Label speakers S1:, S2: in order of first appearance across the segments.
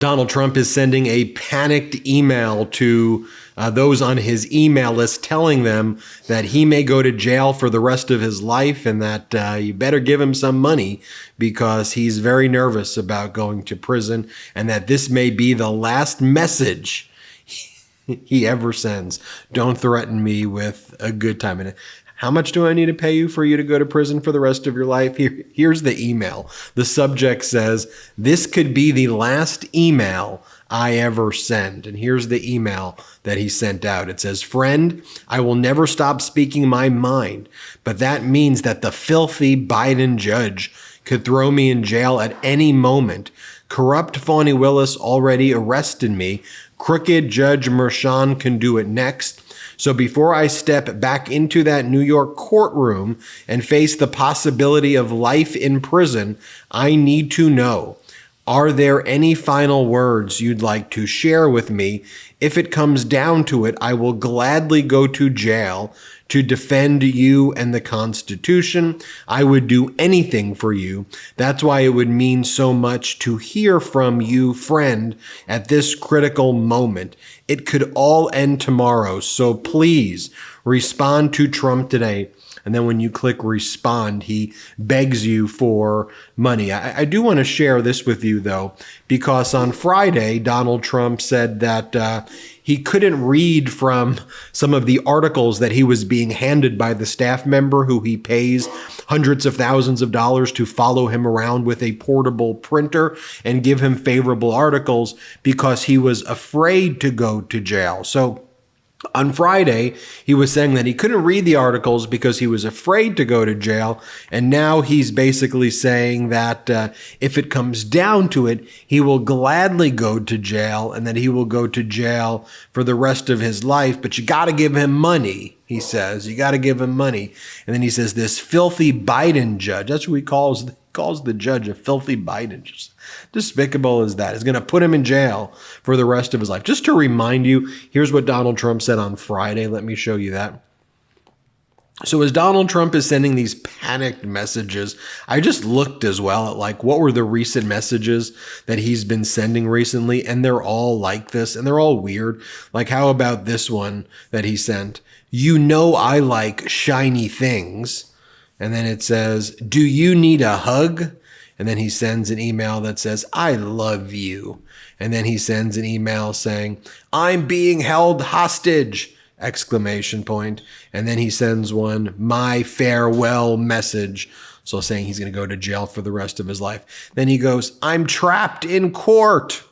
S1: Donald Trump is sending a panicked email to those on his email list telling them that he may go to jail for the rest of his life and that you better give him some money because he's very nervous about going to prison and that this may be the last message he ever sends. Don't threaten me with a good time. And how much do I need to pay you for you to go to prison for the rest of your life? Here's the email. The subject says, this could be the last email I ever send. And here's the email that he sent out. It says, friend, I will never stop speaking my mind, but that means that the filthy Biden judge could throw me in jail at any moment. Corrupt Fani Willis already arrested me. Crooked Judge Merchan can do it next. So before I step back into that New York courtroom and face the possibility of life in prison, I need to know, are there any final words you'd like to share with me? If it comes down to it, I will gladly go to jail to defend you and the Constitution. I would do anything for you. That's why it would mean so much to hear from you, friend, at this critical moment. It could all end tomorrow, so please respond to Trump today. And then when you click respond, he begs you for money. I do want to share this with you, though, because on Friday, Donald Trump said that he couldn't read from some of the articles that he was being handed by the staff member who he pays hundreds of thousands of dollars to follow him around with a portable printer and give him favorable articles because he was afraid to go to jail. So on Friday, he was saying that he couldn't read the articles because he was afraid to go to jail. And now he's basically saying that if it comes down to it, he will gladly go to jail and that he will go to jail for the rest of his life. But you got to give him money, he says. You got to give him money. And then he says this filthy Biden judge, that's what he calls the judge a filthy Biden. Just despicable as that. Is going to put him in jail for the rest of his life. Just to remind you, here's what Donald Trump said on Friday. Let me show you that. So as Donald Trump is sending these panicked messages, I just looked as well at like what were the recent messages that he's been sending recently, and they're all like this, and they're all weird. Like how about this one that he sent? You know I like shiny things. And then it says, do you need a hug? And then he sends an email that says, I love you. And then he sends an email saying, I'm being held hostage, exclamation point. And then he sends one, my farewell message. So saying he's going to go to jail for the rest of his life. Then he goes, I'm trapped in court.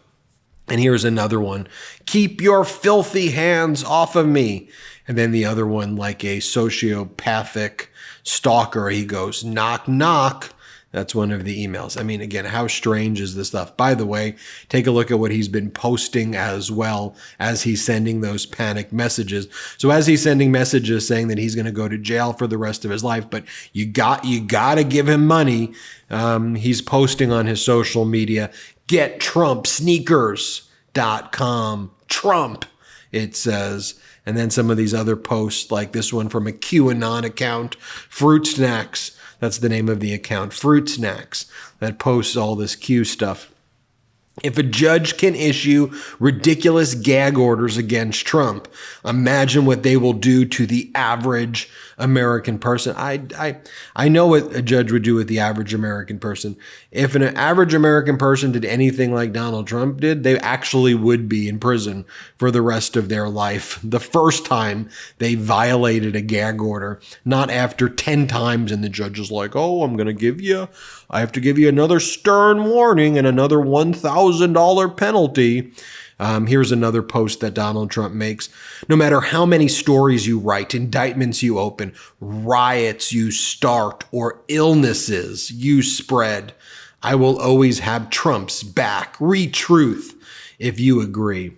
S1: And here's another one, keep your filthy hands off of me. And then the other one, like a sociopathic stalker, he goes, knock, knock. That's one of the emails. I mean, again, how strange is this stuff? By the way, take a look at what he's been posting as well as he's sending those panic messages. So as he's sending messages saying that he's going to go to jail for the rest of his life, but you got to give him money. He's posting on his social media, GetTrumpSneakers.com. Trump, it says. And then some of these other posts, like this one from a QAnon account, Fruit Snacks. That's the name of the account, Fruit Snacks, that posts all this Q stuff. If a judge can issue ridiculous gag orders against Trump, imagine what they will do to the average American person. I know what a judge would do with the average American person. If an average American person did anything like Donald Trump did, they actually would be in prison for the rest of their life. The first time they violated a gag order, not after 10 times and the judge is like, oh, I have to give you another stern warning and another $1,000 penalty. Here's another post that Donald Trump makes. No matter how many stories you write, indictments you open, riots you start, or illnesses you spread, I will always have Trump's back. Read truth if you agree.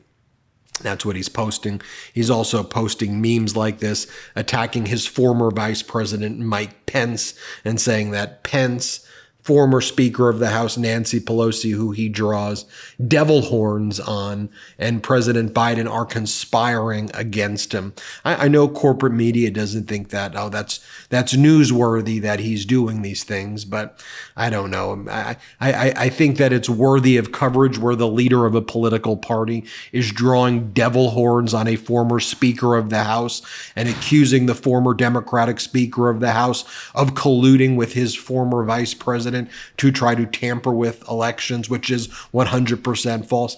S1: That's what he's posting. He's also posting memes like this, attacking his former vice president, Mike Pence, and saying that Pence former Speaker of the House, Nancy Pelosi, who he draws devil horns on, and President Biden are conspiring against him. I know corporate media doesn't think that, oh, that's newsworthy that he's doing these things, but I don't know. I think that it's worthy of coverage where the leader of a political party is drawing devil horns on a former Speaker of the House and accusing the former Democratic Speaker of the House of colluding with his former vice president to try to tamper with elections, which is 100% false.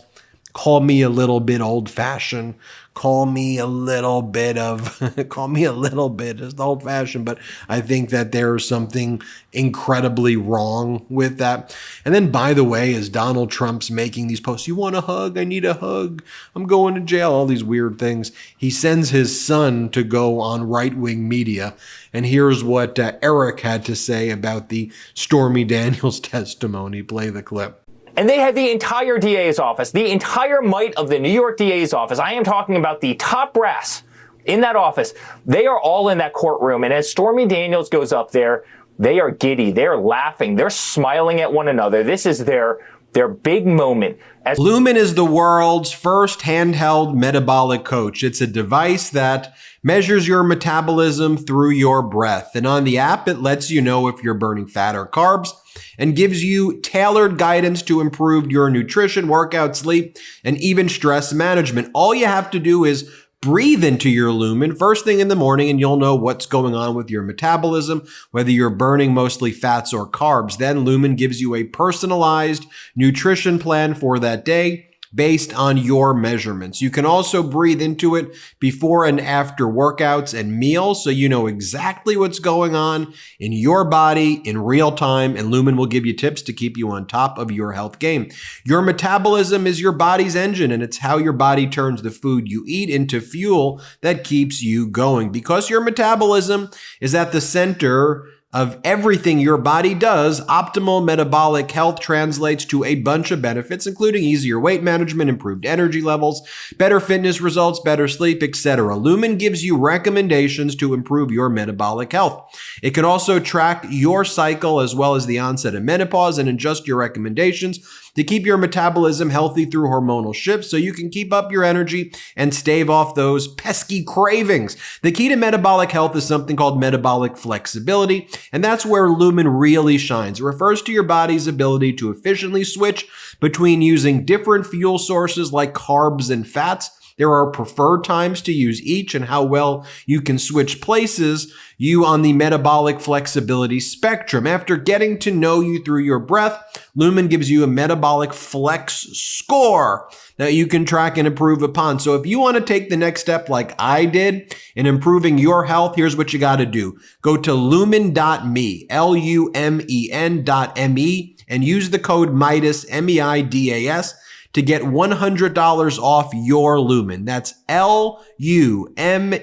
S1: Call me a little bit old-fashioned. Call me a little bit just old-fashioned, but I think that there's something incredibly wrong with that. And then, by the way, as Donald Trump's making these posts, you want a hug? I need a hug. I'm going to jail. All these weird things. He sends his son to go on right-wing media. And here's what Eric had to say about the Stormy Daniels testimony. Play the clip.
S2: And they had the entire DA's office, the entire might of the New York DA's office. I am talking about the top brass in that office. They are all in that courtroom. And as Stormy Daniels goes up there, they are giddy. They're laughing. They're smiling at one another. This is their big moment.
S1: Lumen is the world's first handheld metabolic coach. It's a device that measures your metabolism through your breath. And on the app, it lets you know if you're burning fat or carbs and gives you tailored guidance to improve your nutrition, workout, sleep, and even stress management. All you have to do is breathe into your Lumen first thing in the morning, and you'll know what's going on with your metabolism, whether you're burning mostly fats or carbs. Then Lumen gives you a personalized nutrition plan for that day based on your measurements. You can also breathe into it before and after workouts and meals, so you know exactly what's going on in your body in real time, and Lumen will give you tips to keep you on top of your health game. Your metabolism is your body's engine, and it's how your body turns the food you eat into fuel that keeps you going. Because your metabolism is at the center of everything your body does, optimal metabolic health translates to a bunch of benefits, including easier weight management, improved energy levels, better fitness results, better sleep, etc. Lumen gives you recommendations to improve your metabolic health. It can also track your cycle as well as the onset of menopause and adjust your recommendations to keep your metabolism healthy through hormonal shifts so you can keep up your energy and stave off those pesky cravings. The key to metabolic health is something called metabolic flexibility, and that's where Lumen really shines. It refers to your body's ability to efficiently switch between using different fuel sources like carbs and fats. There are preferred times to use each, and how well you can switch places you on the metabolic flexibility spectrum. After getting to know you through your breath, Lumen gives you a metabolic flex score that you can track and improve upon. So if you want to take the next step like I did in improving your health, here's what you got to do. Go to lumen.me, lumen.me, and use the code MIDAS, MEIDAS, to get $100 off your Lumen. That's LUMEN.ME.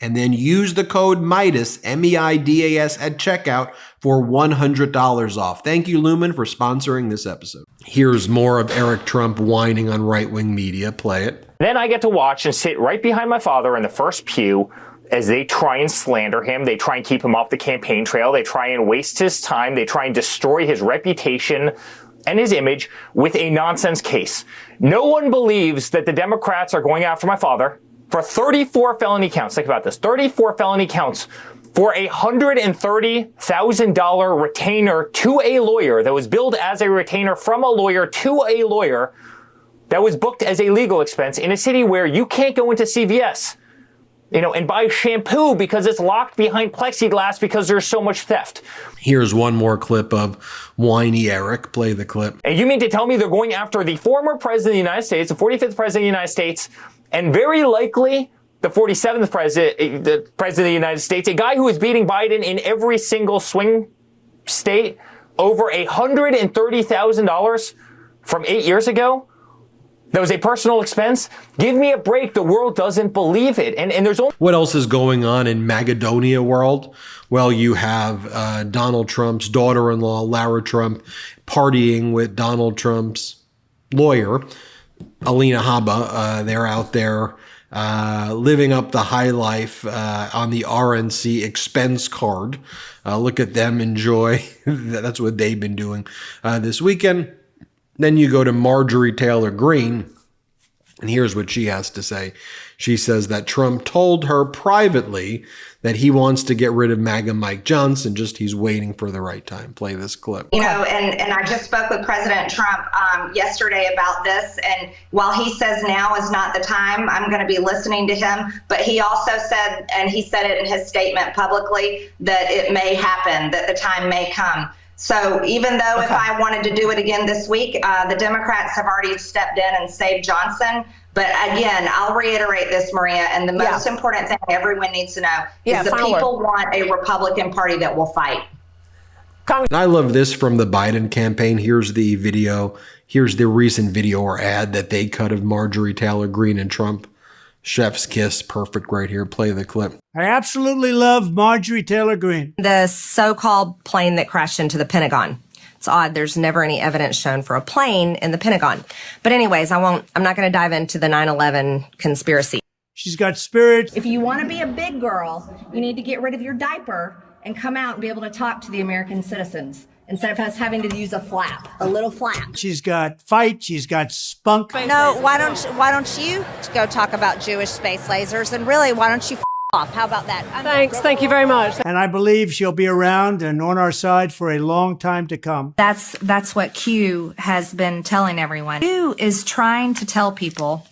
S1: And then use the code MIDAS, MEIDAS, at checkout for $100 off. Thank you, Lumen, for sponsoring this episode. Here's more of Eric Trump whining on right-wing media. Play it.
S2: Then I get to watch and sit right behind my father in the first pew as they try and slander him. They try and keep him off the campaign trail. They try and waste his time. They try and destroy his reputation and his image with a nonsense case. No one believes that the Democrats are going after my father for 34 felony counts. Think about this. 34 felony counts for a $130,000 retainer to a lawyer that was billed as a retainer from a lawyer to a lawyer that was booked as a legal expense in a city where you can't go into CVS, and buy shampoo because it's locked behind plexiglass because there's so much theft.
S1: Here's one more clip of whiny Eric. Play the clip.
S2: And you mean to tell me they're going after the former president of the United States, the 45th president of the United States, and very likely the 47th president, the president of the United States, a guy who is beating Biden in every single swing state, over $130,000 from 8 years ago? That was a personal expense? Give me a break. The world doesn't believe it. And there's only...
S1: What else is going on in Magadonia world? Well, you have Donald Trump's daughter-in-law, Lara Trump, partying with Donald Trump's lawyer, Alina Habba. They're out there living up the high life on the RNC expense card. Look at them enjoy. That's what they've been doing this weekend. Then you go to Marjorie Taylor Greene, and here's what she has to say. She says that Trump told her privately that he wants to get rid of MAGA Mike Johnson, just he's waiting for the right time. Play this clip.
S3: You know, and I just spoke with President Trump yesterday about this, and while he says now is not the time, I'm going to be listening to him, but he also said, and he said it in his statement publicly, that it may happen, that the time may come. So even though if I wanted to do it again this week, the Democrats have already stepped in and saved Johnson. But again, I'll reiterate this, Maria, and the most important thing everyone needs to know is the people want a Republican Party that will fight.
S1: And I love this from the Biden campaign. Here's the video. Here's the recent video or ad that they cut of Marjorie Taylor Greene and Trump. Chef's kiss. Perfect right here. Play the clip.
S4: I absolutely love Marjorie Taylor Greene.
S5: The so-called plane that crashed into the Pentagon. It's odd. There's never any evidence shown for a plane in the Pentagon. But anyways, I'm not going to dive into the 9/11 conspiracy.
S4: She's got spirit.
S5: If you want to be a big girl, you need to get rid of your diaper and come out and be able to talk to the American citizens instead of us having to use a flap, a little flap.
S4: She's got fight. She's got spunk.
S6: No, why don't you go talk about Jewish space lasers? And really, why don't you off? How about that?
S7: Thanks. Thank you very much.
S4: And I believe she'll be around and on our side for a long time to come.
S8: That's what Q has been telling everyone. Q is trying to tell people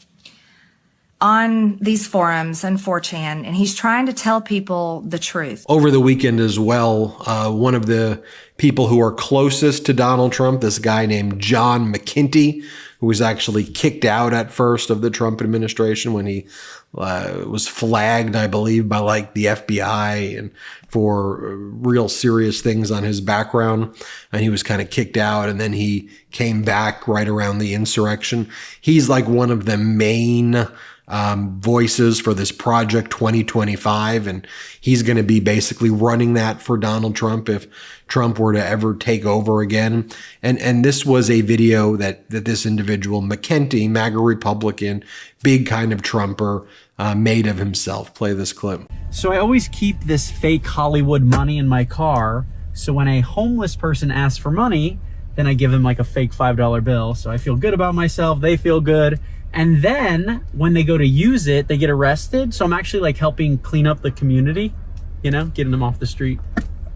S8: on these forums and 4chan, and he's trying to tell people the truth.
S1: Over the weekend as well, one of the people who are closest to Donald Trump, this guy named John McKinney, who was actually kicked out at first of the Trump administration when he was flagged, I believe, by like the FBI and for real serious things on his background. And he was kind of kicked out, and then he came back right around the insurrection. He's like one of the main voices for this Project 2025, and he's going to be basically running that for Donald Trump if Trump were to ever take over again. And this was a video that this individual, McKinney, MAGA Republican, big kind of Trumper, made of himself. Play this clip.
S9: So I always keep this fake Hollywood money in my car, so when a homeless person asks for money, then I give them like a fake $5 bill. So I feel good about myself, they feel good. And then when they go to use it, they get arrested. So I'm actually like helping clean up the community, you know, getting them off the street.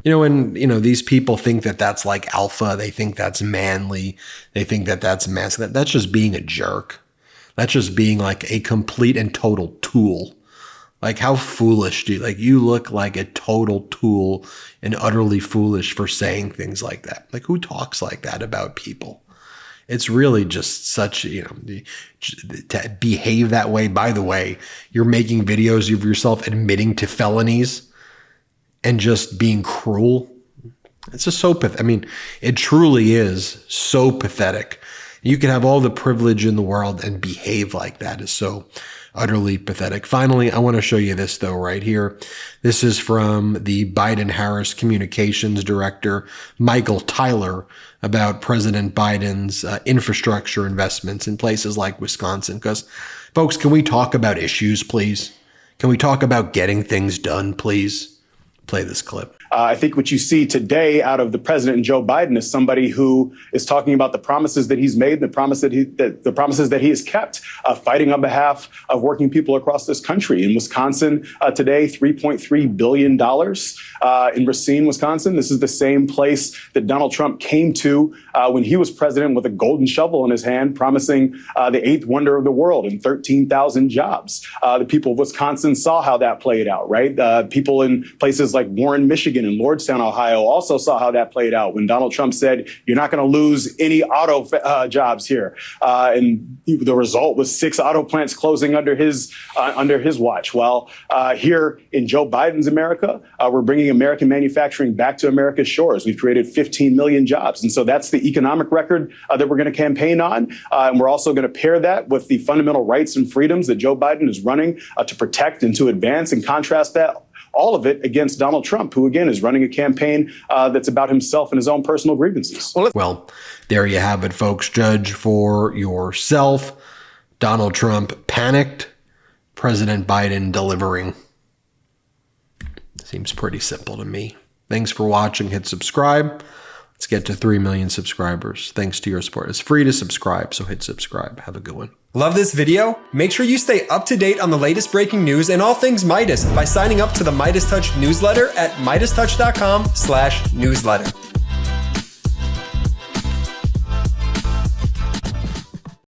S1: You know, and, you know, these people think that that's like alpha. They think that's manly. They think that that's masculine. That's just being a jerk. That's just being like a complete and total tool. Like, how foolish do you, like, you look like a total tool and utterly foolish for saying things like that. Like, who talks like that about people? It's really just such, you know, to behave that way. By the way, you're making videos of yourself admitting to felonies and just being cruel. It's just so pathetic. I mean, it truly is so pathetic. You can have all the privilege in the world and behave like that is so utterly pathetic. Finally, I want to show you this though right here. This is from the Biden-Harris communications director, Michael Tyler, about President Biden's infrastructure investments in places like Wisconsin. Because, folks, can we talk about issues, please? Can we talk about getting things done, please? Play this clip.
S10: I think what you see today out of the president and Joe Biden is somebody who is talking about the promises that he's made, the promises that he has kept, fighting on behalf of working people across this country. In Wisconsin today, $3.3 billion in Racine, Wisconsin. This is the same place that Donald Trump came to when he was president with a golden shovel in his hand, promising the eighth wonder of the world and 13,000 jobs. The people of Wisconsin saw how that played out, right? People in places like Warren, Michigan, and Lordstown, Ohio, also saw how that played out when Donald Trump said, "You're not going to lose any auto jobs here," and the result was 6 auto plants closing under his watch. Well, here in Joe Biden's America, we're bringing American manufacturing back to America's shores. We've created 15 million jobs, and so that's the economic record that we're going to campaign on, and we're also going to pair that with the fundamental rights and freedoms that Joe Biden is running to protect and to advance, and contrast that, all of it, against Donald Trump, who, again, is running a campaign that's about himself and his own personal grievances.
S1: Well, there you have it, folks. Judge for yourself. Donald Trump panicked, President Biden delivering. Seems pretty simple to me. Thanks for watching. Hit subscribe. Let's get to 3 million subscribers. Thanks to your support. It's free to subscribe, so hit subscribe. Have a good one.
S7: Love this video? Make sure you stay up to date on the latest breaking news and all things Midas by signing up to the MeidasTouch newsletter at MeidasTouch.com/newsletter.